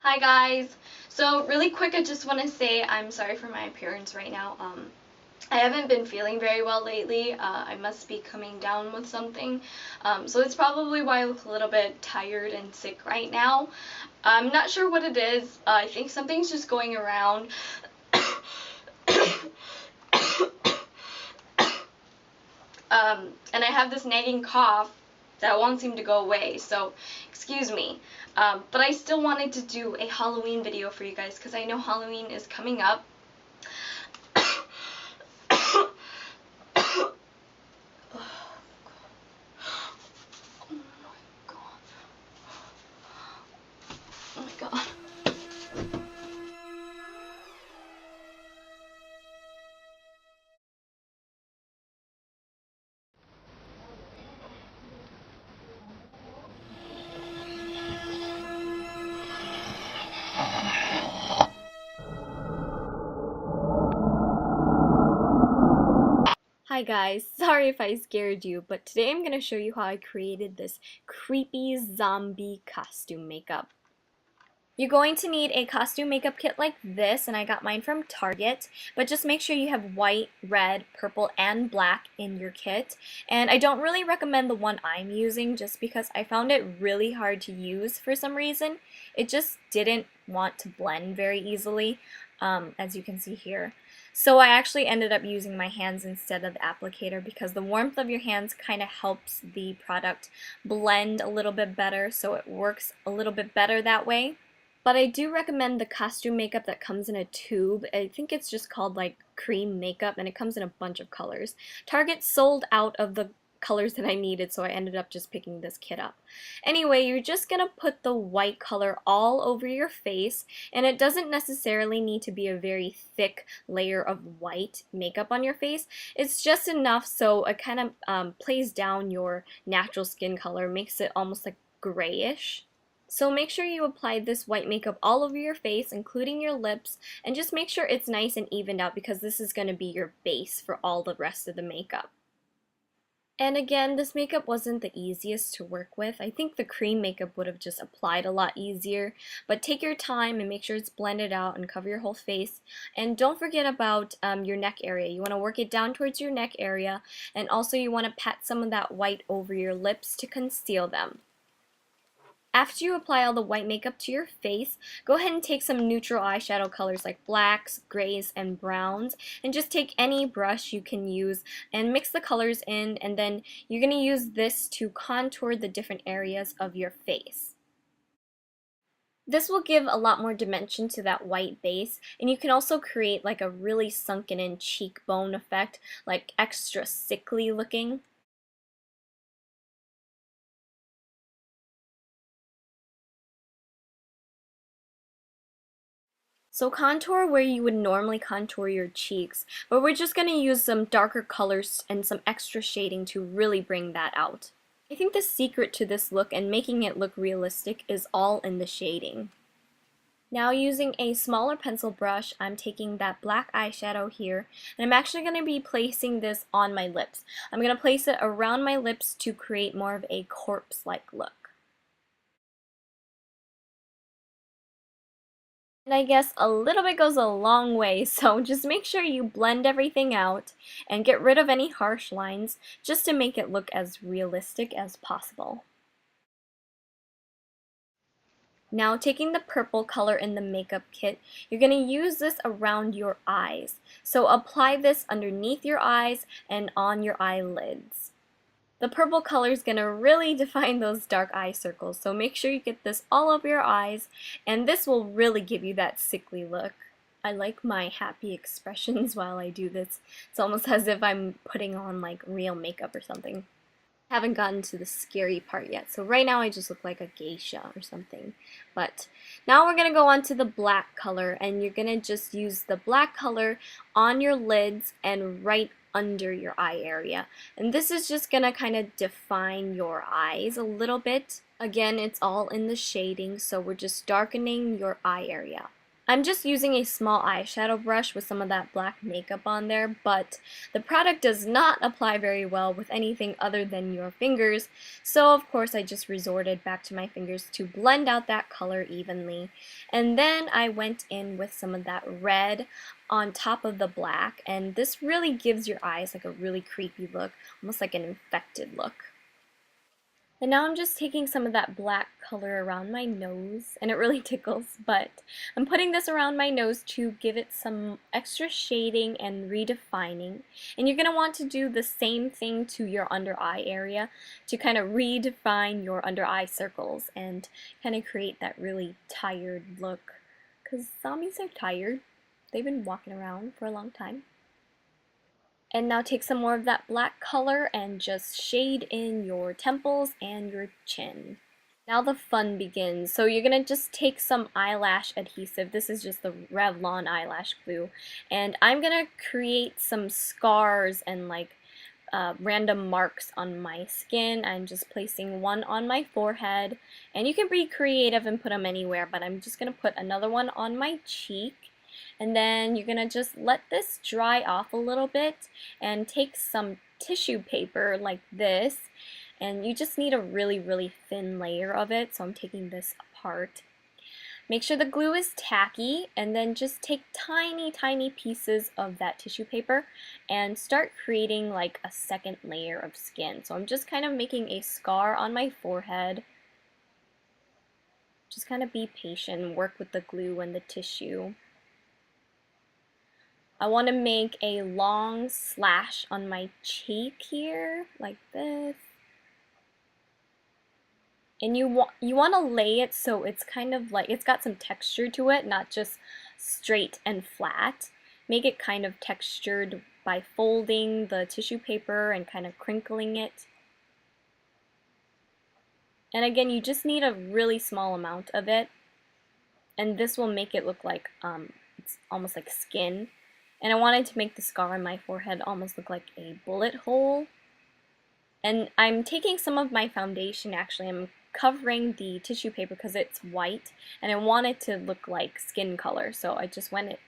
Hi guys! So really quick, I just want to say I'm sorry for my appearance right now. I haven't been feeling very well lately. I must be coming down with something. So it's probably why I look a little bit tired and sick right now. I'm not sure what it is. I think something's just going around. And I have this nagging cough that won't seem to go away, so excuse me. But I still wanted to do a Halloween video for you guys because I know Halloween is coming up. Oh my god. Hi guys, sorry if I scared you, but today I'm going to show you how I created this creepy zombie costume makeup. You're going to need a costume makeup kit like this, and I got mine from Target, but just make sure you have white, red, purple, and black in your kit. And I don't really recommend the one I'm using just because I found it really hard to use for some reason. It just didn't want to blend very easily, as you can see here. So I actually ended up using my hands instead of the applicator because the warmth of your hands kind of helps the product blend a little bit better, so it works a little bit better that way. But I do recommend the costume makeup that comes in a tube. I think it's just called like cream makeup, and it comes in a bunch of colors. Target sold out of the colors that I needed, so I ended up just picking this kit up. Anyway, you're just gonna put the white color all over your face, and it doesn't necessarily need to be a very thick layer of white makeup on your face. It's just enough so it kind of plays down your natural skin color, makes it almost like grayish. So make sure you apply this white makeup all over your face, including your lips, and just make sure it's nice and evened out because this is going to be your base for all the rest of the makeup. And again, this makeup wasn't the easiest to work with. I think the cream makeup would have just applied a lot easier, but take your time and make sure it's blended out and cover your whole face. And don't forget about your neck area. You want to work it down towards your neck area, and also you want to pat some of that white over your lips to conceal them. After you apply all the white makeup to your face, go ahead and take some neutral eyeshadow colors like blacks, grays, and browns, and just take any brush you can use and mix the colors in, and then you're going to use this to contour the different areas of your face. This will give a lot more dimension to that white base, and you can also create like a really sunken in cheekbone effect, like extra sickly looking. So contour where you would normally contour your cheeks, but we're just going to use some darker colors and some extra shading to really bring that out. I think the secret to this look and making it look realistic is all in the shading. Now using a smaller pencil brush, I'm taking that black eyeshadow here, and I'm actually going to be placing this on my lips. I'm going to place it around my lips to create more of a corpse-like look. And I guess a little bit goes a long way, so just make sure you blend everything out and get rid of any harsh lines just to make it look as realistic as possible. Now taking the purple color in the makeup kit, you're going to use this around your eyes. So apply this underneath your eyes and on your eyelids. The purple color is going to really define those dark eye circles, so make sure you get this all over your eyes, and this will really give you that sickly look. I like my happy expressions while I do this. It's almost as if I'm putting on like real makeup or something. Haven't gotten to the scary part yet, so right now I just look like a geisha or something. But now we're going to go on to the black color, and you're going to just use the black color on your lids and right under your eye area. And this is just going to kind of define your eyes a little bit. Again, it's all in the shading, so we're just darkening your eye area. I'm just using a small eyeshadow brush with some of that black makeup on there, but the product does not apply very well with anything other than your fingers, so of course I just resorted back to my fingers to blend out that color evenly. And then I went in with some of that red on top of the black, and this really gives your eyes like a really creepy look, almost like an infected look. And now I'm just taking some of that black color around my nose, and it really tickles, but I'm putting this around my nose to give it some extra shading and redefining. And you're going to want to do the same thing to your under eye area to kind of redefine your under eye circles and kind of create that really tired look. Because zombies are tired. They've been walking around for a long time. And now take some more of that black color and just shade in your temples and your chin. Now the fun begins. So you're going to just take some eyelash adhesive. This is just the Revlon eyelash glue. And I'm going to create some scars and like random marks on my skin. I'm just placing one on my forehead. And you can be creative and put them anywhere, but I'm just going to put another one on my cheek. And then you're going to just let this dry off a little bit and take some tissue paper like this, and you just need a really thin layer of it, so I'm taking this apart. Make sure the glue is tacky, and then just take tiny pieces of that tissue paper and start creating like a second layer of skin. So I'm just kind of making a scar on my forehead. Just kind of be patient, work with the glue and the tissue. I want to make a long slash on my cheek here, like this. And you want to lay it so it's kind of like, it's got some texture to it, not just straight and flat. Make it kind of textured by folding the tissue paper and kind of crinkling it. And again, you just need a really small amount of it. And this will make it look like, it's almost like skin. And I wanted to make the scar on my forehead almost look like a bullet hole. And I'm taking some of my foundation, actually. I'm covering the tissue paper because it's white, and I want it to look like skin color. So I just went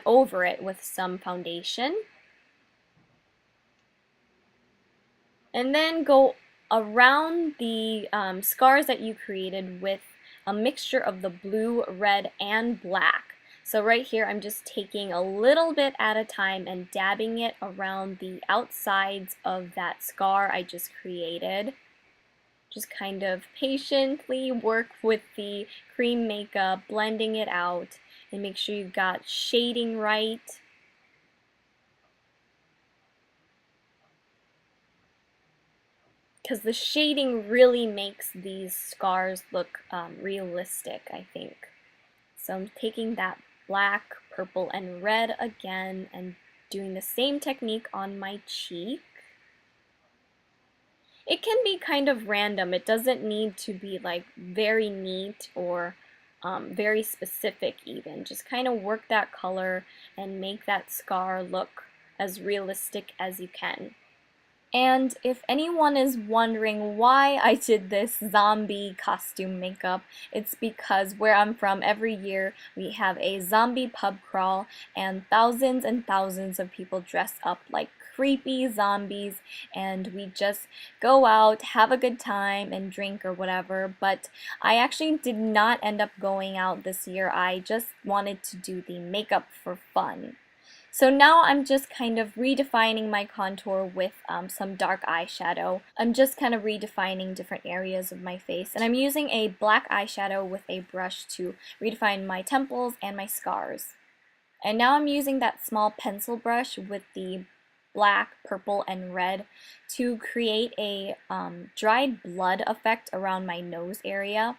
over it with some foundation. And then go around the scars that you created with a mixture of the blue, red, and black. So right here I'm just taking a little bit at a time and dabbing it around the outsides of that scar I just created. Just kind of patiently work with the cream makeup, blending it out, and make sure you've got shading right. Because the shading really makes these scars look realistic, I think. So I'm taking that black, purple, and red again and doing the same technique on my cheek. It can be kind of random. It doesn't need to be like very neat or very specific even. Just kind of work that color and make that scar look as realistic as you can. And if anyone is wondering why I did this zombie costume makeup, it's because where I'm from every year we have a zombie pub crawl and thousands of people dress up like creepy zombies, and we just go out, have a good time, and drink or whatever. But I actually did not end up going out this year. I just wanted to do the makeup for fun. So now I'm just kind of redefining my contour with some dark eyeshadow. I'm just kind of redefining different areas of my face. And I'm using a black eyeshadow with a brush to redefine my temples and my scars. And now I'm using that small pencil brush with the black, purple, and red to create a dried blood effect around my nose area.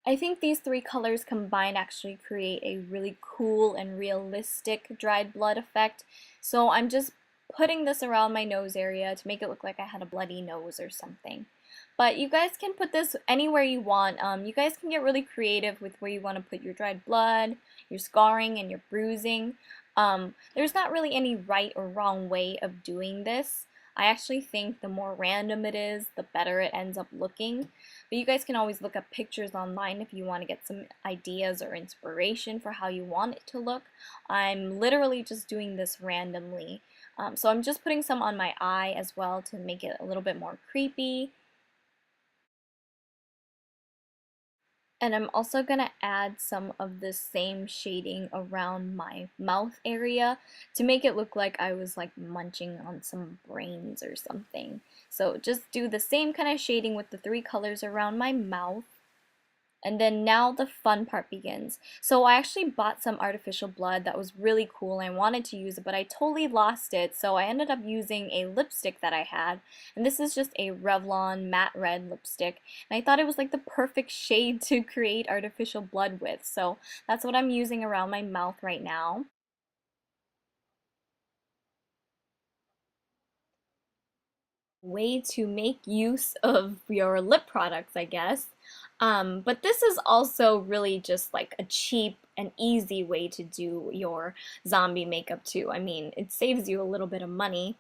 I think these three colors combined actually create a really cool and realistic dried blood effect. So I'm just putting this around my nose area to make it look like I had a bloody nose or something. But you guys can put this anywhere you want. You guys can get really creative with where you want to put your dried blood, your scarring, and your bruising. There's not really any right or wrong way of doing this. I actually think the more random it is, the better it ends up looking. But you guys can always look up pictures online if you want to get some ideas or inspiration for how you want it to look. I'm literally just doing this randomly. So I'm just putting some on my eye as well to make it a little bit more creepy. And I'm also going to add some of this same shading around my mouth area to make it look like I was like munching on some brains or something. So just do the same kind of shading with the three colors around my mouth. And then now the fun part begins. So I actually bought some artificial blood that was really cool. I wanted to use it, but I totally lost it. So I ended up using a lipstick that I had. And this is just a Revlon matte red lipstick. And I thought it was like the perfect shade to create artificial blood with. So that's what I'm using around my mouth right now. Way to make use of your lip products, I guess. But this is also really just like a cheap and easy way to do your zombie makeup too. I mean, it saves you a little bit of money.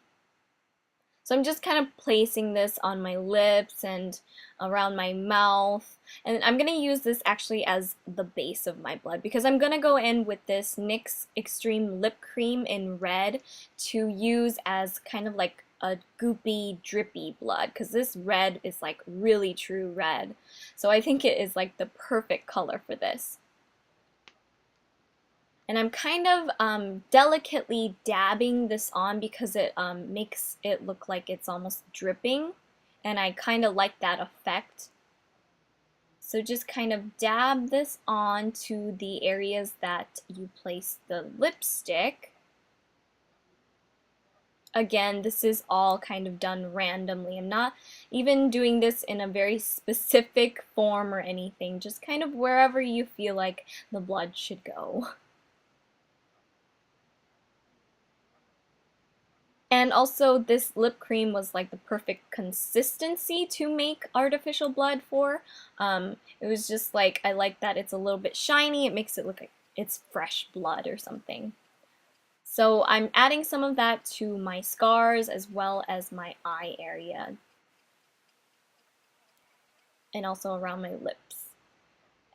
So I'm just kind of placing this on my lips and around my mouth. And I'm going to use this actually as the base of my blood because I'm going to go in with this NYX Extreme Lip Cream in red to use as kind of like a goopy, drippy blood because this red is like really true red. So I think it is like the perfect color for this. And I'm kind of delicately dabbing this on because it makes it look like it's almost dripping, and I kind of like that effect. So just kind of dab this on to the areas that you place the lipstick. Again, this is all kind of done randomly. I'm not even doing this in a very specific form or anything, just kind of wherever you feel like the blood should go. And also this lip cream was like the perfect consistency to make artificial blood for. It was just like, I like that it's a little bit shiny. It makes it look like it's fresh blood or something. So I'm adding some of that to my scars as well as my eye area and also around my lips.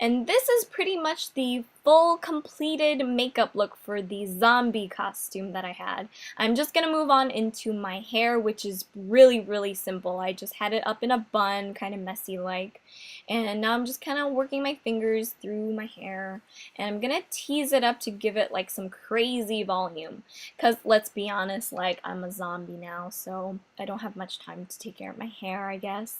And this is pretty much the full completed makeup look for the zombie costume that I had. I'm just gonna move on into my hair, which is really, really simple. I just had it up in a bun, kind of messy like. And now I'm just kind of working my fingers through my hair. And I'm gonna tease it up to give it like some crazy volume. Because let's be honest, like I'm a zombie now, so I don't have much time to take care of my hair, I guess.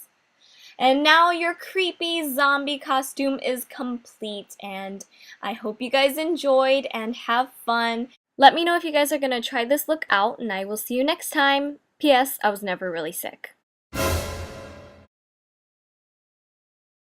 And now your creepy zombie costume is complete, and I hope you guys enjoyed and have fun. Let me know if you guys are going to try this look out, and I will see you next time. P.S. I was never really sick.